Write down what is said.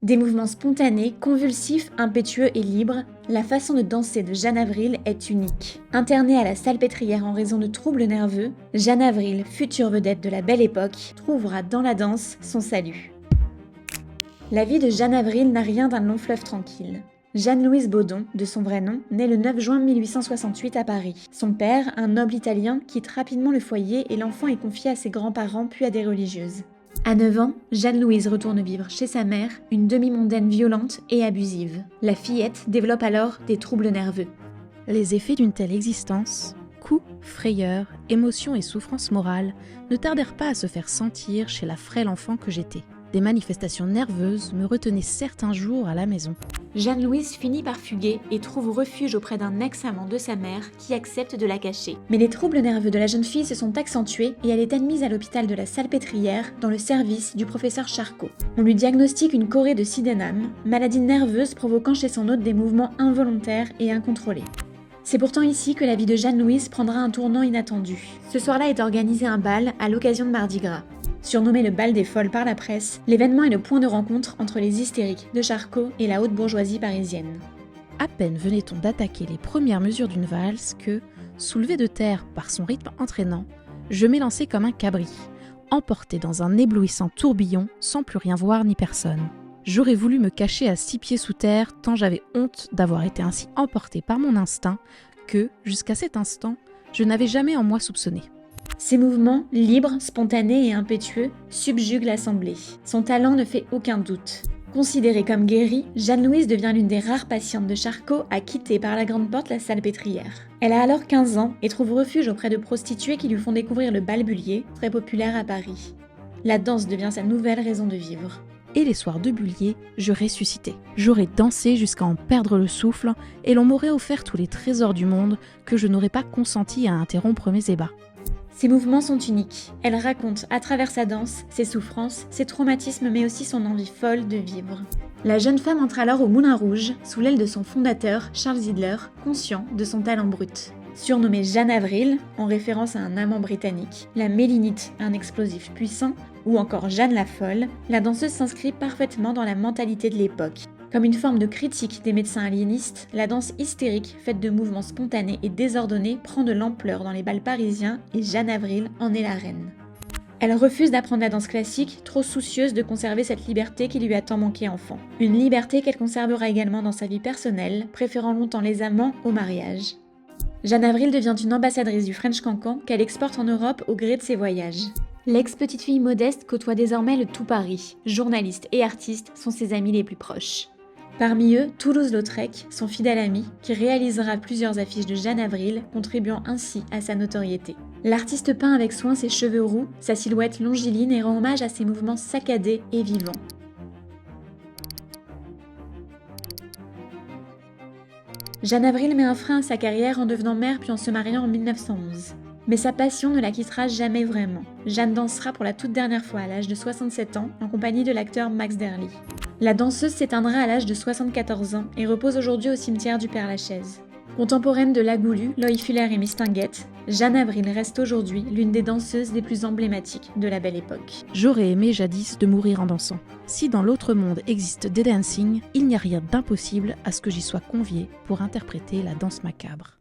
Des mouvements spontanés, convulsifs, impétueux et libres, la façon de danser de Jeanne Avril est unique. Internée à la Salpêtrière en raison de troubles nerveux, Jeanne Avril, future vedette de la Belle Époque, trouvera dans la danse son salut. La vie de Jeanne Avril n'a rien d'un long fleuve tranquille. Jeanne-Louise Baudon, de son vrai nom, naît le 9 juin 1868 à Paris. Son père, un noble italien, quitte rapidement le foyer et l'enfant est confié à ses grands-parents puis à des religieuses. À 9 ans, Jeanne-Louise retourne vivre chez sa mère, une demi-mondaine violente et abusive. La fillette développe alors des troubles nerveux. Les effets d'une telle existence, coups, frayeurs, émotions et souffrances morales, ne tardèrent pas à se faire sentir chez la frêle enfant que j'étais. Des manifestations nerveuses me retenaient certains jours à la maison. Jeanne-Louise finit par fuguer et trouve refuge auprès d'un ex-amant de sa mère qui accepte de la cacher. Mais les troubles nerveux de la jeune fille se sont accentués et elle est admise à l'hôpital de la Salpêtrière dans le service du professeur Charcot. On lui diagnostique une chorée de Sydenham, maladie nerveuse provoquant chez son hôte des mouvements involontaires et incontrôlés. C'est pourtant ici que la vie de Jeanne-Louise prendra un tournant inattendu. Ce soir-là est organisé un bal à l'occasion de Mardi Gras. Surnommé le bal des folles par la presse, l'événement est le point de rencontre entre les hystériques de Charcot et la haute bourgeoisie parisienne. À peine venait-on d'attaquer les premières mesures d'une valse que, soulevé de terre par son rythme entraînant, je m'élançai comme un cabri, emporté dans un éblouissant tourbillon sans plus rien voir ni personne. J'aurais voulu me cacher à 6 pieds sous terre tant j'avais honte d'avoir été ainsi emporté par mon instinct que, jusqu'à cet instant, je n'avais jamais en moi soupçonné. Ses mouvements, libres, spontanés et impétueux, subjuguent l'assemblée. Son talent ne fait aucun doute. Considérée comme guérie, Jeanne-Louise devient l'une des rares patientes de Charcot à quitter par la grande porte la Salpêtrière. Elle a alors 15 ans et trouve refuge auprès de prostituées qui lui font découvrir le bal Bullier, très populaire à Paris. La danse devient sa nouvelle raison de vivre. Et les soirs de Bullier, je ressuscitais. J'aurais dansé jusqu'à en perdre le souffle et l'on m'aurait offert tous les trésors du monde que je n'aurais pas consenti à interrompre mes ébats. Ses mouvements sont uniques. Elle raconte, à travers sa danse, ses souffrances, ses traumatismes, mais aussi son envie folle de vivre. La jeune femme entre alors au Moulin Rouge, sous l'aile de son fondateur, Charles Zidler, conscient de son talent brut. Surnommée Jeanne Avril, en référence à un amant britannique, la mélinite, un explosif puissant, ou encore Jeanne la Folle, la danseuse s'inscrit parfaitement dans la mentalité de l'époque. Comme une forme de critique des médecins aliénistes, la danse hystérique, faite de mouvements spontanés et désordonnés, prend de l'ampleur dans les bals parisiens et Jeanne Avril en est la reine. Elle refuse d'apprendre la danse classique, trop soucieuse de conserver cette liberté qui lui a tant manqué enfant. Une liberté qu'elle conservera également dans sa vie personnelle, préférant longtemps les amants au mariage. Jeanne Avril devient une ambassadrice du French Cancan qu'elle exporte en Europe au gré de ses voyages. L'ex-petite fille modeste côtoie désormais le tout Paris. Journalistes et artistes sont ses amis les plus proches. Parmi eux, Toulouse-Lautrec, son fidèle ami, qui réalisera plusieurs affiches de Jeanne Avril, contribuant ainsi à sa notoriété. L'artiste peint avec soin ses cheveux roux, sa silhouette longiligne et rend hommage à ses mouvements saccadés et vivants. Jeanne Avril met un frein à sa carrière en devenant mère puis en se mariant en 1911. Mais sa passion ne la quittera jamais vraiment. Jeanne dansera pour la toute dernière fois à l'âge de 67 ans en compagnie de l'acteur Max Derly. La danseuse s'éteindra à l'âge de 74 ans et repose aujourd'hui au cimetière du Père-Lachaise. Contemporaine de Lagoulu, Loie Fuller et Mistinguett, Jeanne Avril reste aujourd'hui l'une des danseuses les plus emblématiques de la Belle Époque. J'aurais aimé jadis de mourir en dansant. Si dans l'autre monde existe des dancing, il n'y a rien d'impossible à ce que j'y sois conviée pour interpréter la danse macabre.